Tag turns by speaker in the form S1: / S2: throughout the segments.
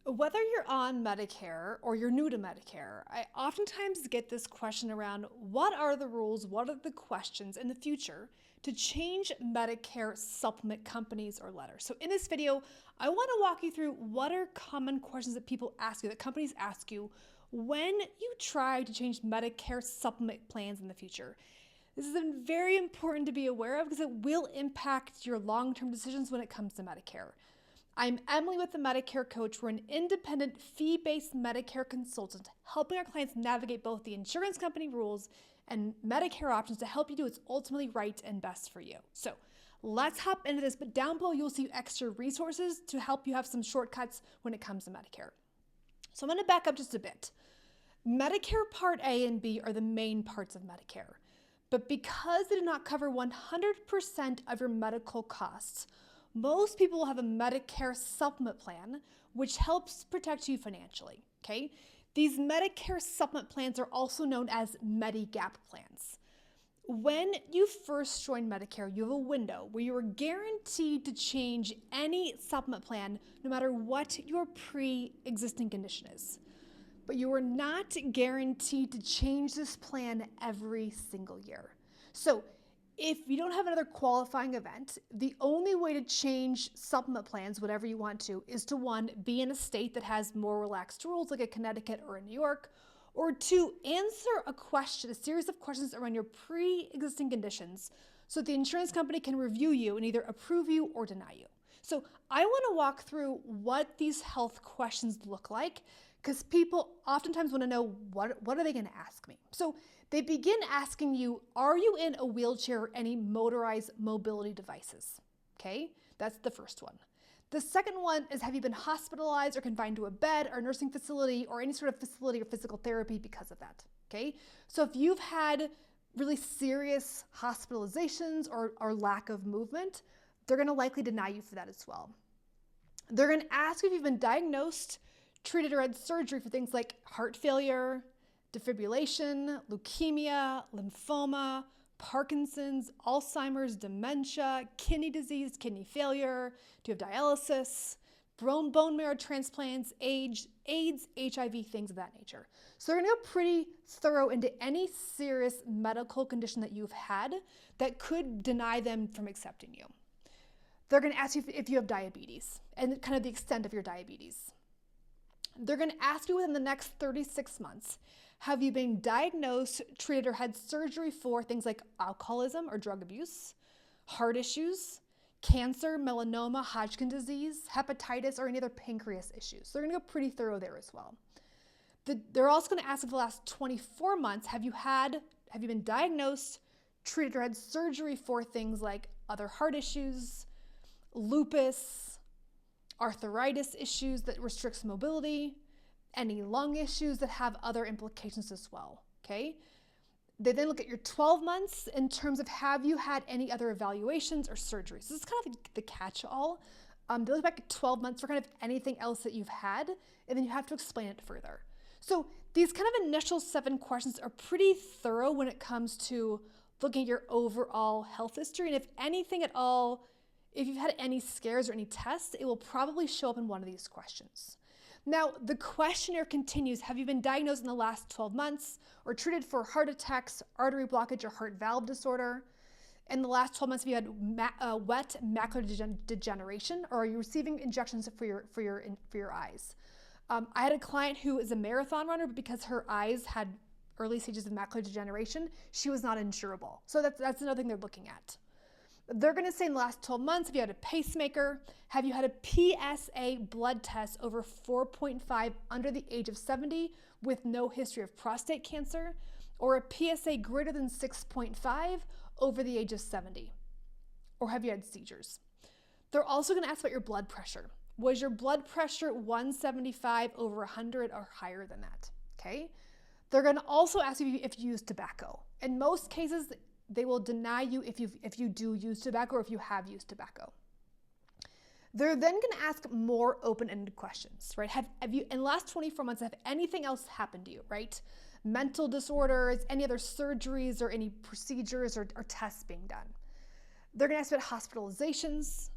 S1: Whether you're on Medicare or you're new to Medicare, I oftentimes get this question around what are the rules, what are the questions in the future to change Medicare supplement companies or letters. So in this video, I want to walk you through what are common questions that people ask you, that companies ask you when you try to change Medicare supplement plans in the future. This is very important to be aware of because it will impact your long-term decisions when it comes to Medicare. I'm Emily with the Medicare Coach. We're an independent fee-based Medicare consultant helping our clients navigate both the insurance company rules and Medicare options to help you do what's ultimately right and best for you. So let's hop into this, but down below you'll see extra resources to help you have some shortcuts when it comes to Medicare. So I'm going to back up just a bit. Medicare Part A and B are the main parts of Medicare, but because they do not cover 100% of your medical costs, most people will have a Medicare supplement plan, which helps protect you financially, okay? These Medicare supplement plans are also known as Medigap plans. When you first join Medicare, you have a window where you are guaranteed to change any supplement plan no matter what your pre-existing condition is. But you are not guaranteed to change this plan every single year. So if you don't have another qualifying event, the only way to change supplement plans, whatever you want to, is to one, be in a state that has more relaxed rules like a Connecticut or a New York, or two, answer a question, a series of questions around your pre-existing conditions so the insurance company can review you and either approve you or deny you. So I want to walk through what these health questions look like because people oftentimes want to know what are they going to ask me. So they begin asking you, are you in a wheelchair or any motorized mobility devices? Okay, that's the first one. The second one is, have you been hospitalized or confined to a bed or nursing facility or any sort of facility or physical therapy because of that? Okay, so if you've had really serious hospitalizations or lack of movement, they're going to likely deny you for that as well. They're going to ask if you've been diagnosed, treated, or had surgery for things like heart failure, defibrillation, leukemia, lymphoma, Parkinson's, Alzheimer's, dementia, kidney disease, kidney failure, do you have dialysis, bone marrow transplants, AIDS, HIV, things of that nature. So they're going to go pretty thorough into any serious medical condition that you've had that could deny them from accepting you. They're going to ask you if you have diabetes and kind of the extent of your diabetes. They're going to ask you within the next 36 months, have you been diagnosed, treated, or had surgery for things like alcoholism or drug abuse, heart issues, cancer, melanoma, Hodgkin disease, hepatitis, or any other pancreas issues. So they're going to go pretty thorough there as well. They're also going to ask if the last 24 months, have you been diagnosed, treated, or had surgery for things like other heart issues, lupus, arthritis issues that restricts mobility, any lung issues that have other implications as well, okay? They then look at your 12 months in terms of have you had any other evaluations or surgeries. This is kind of the catch-all. They look back at 12 months for kind of anything else that you've had, and then you have to explain it further. So these kind of initial 7 questions are pretty thorough when it comes to looking at your overall health history, and if anything at all, if you've had any scares or any tests, it will probably show up in one of these questions. Now, the questionnaire continues, have you been diagnosed in the last 12 months or treated for heart attacks, artery blockage, or heart valve disorder? In the last 12 months, have you had wet macular degeneration, or are you receiving injections for your eyes? I had a client who is a marathon runner, but because her eyes had early stages of macular degeneration, she was not insurable. So that's another thing they're looking at. They're going to say in the last 12 months, have you had a pacemaker? Have you had a PSA blood test over 4.5 under the age of 70 with no history of prostate cancer? Or a PSA greater than 6.5 over the age of 70? Or have you had seizures? They're also going to ask about your blood pressure. Was your blood pressure 175 over 100 or higher than that? Okay. They're going to also ask you if you use tobacco. In most cases, they will deny you if you do use tobacco or if you have used tobacco. They're then going to ask more open-ended questions, right? Have you, in the last 24 months, have anything else happened to you, right? Mental disorders, any other surgeries or any procedures or tests being done. They're going to ask about hospitalizations,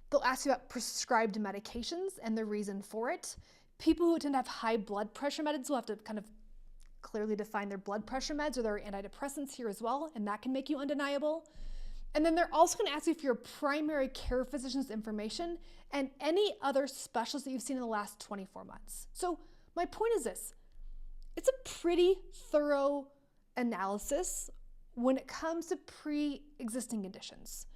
S1: They'll ask you about prescribed medications and the reason for it. People who tend to have high blood pressure meds will have to kind of clearly define their blood pressure meds or their antidepressants here as well, and that can make you undeniable. And then they're also going to ask you for your primary care physician's information and any other specialists that you've seen in the last 24 months. So my point is this: it's a pretty thorough analysis when it comes to pre-existing conditions.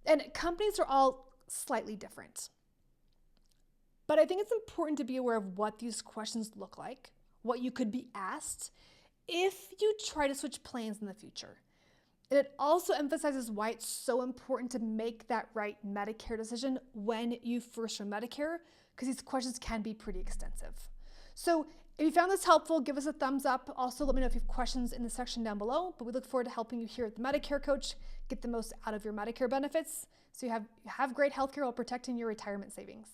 S1: And companies are all slightly different. But I think it's important to be aware of what these questions look like, what you could be asked if you try to switch plans in the future. And it also emphasizes why it's so important to make that right Medicare decision when you first join Medicare, because these questions can be pretty extensive. So if you found this helpful, give us a thumbs up. Also, let me know if you have questions in the section down below, but we look forward to helping you here at the Medicare Coach get the most out of your Medicare benefits so you have great healthcare while protecting your retirement savings.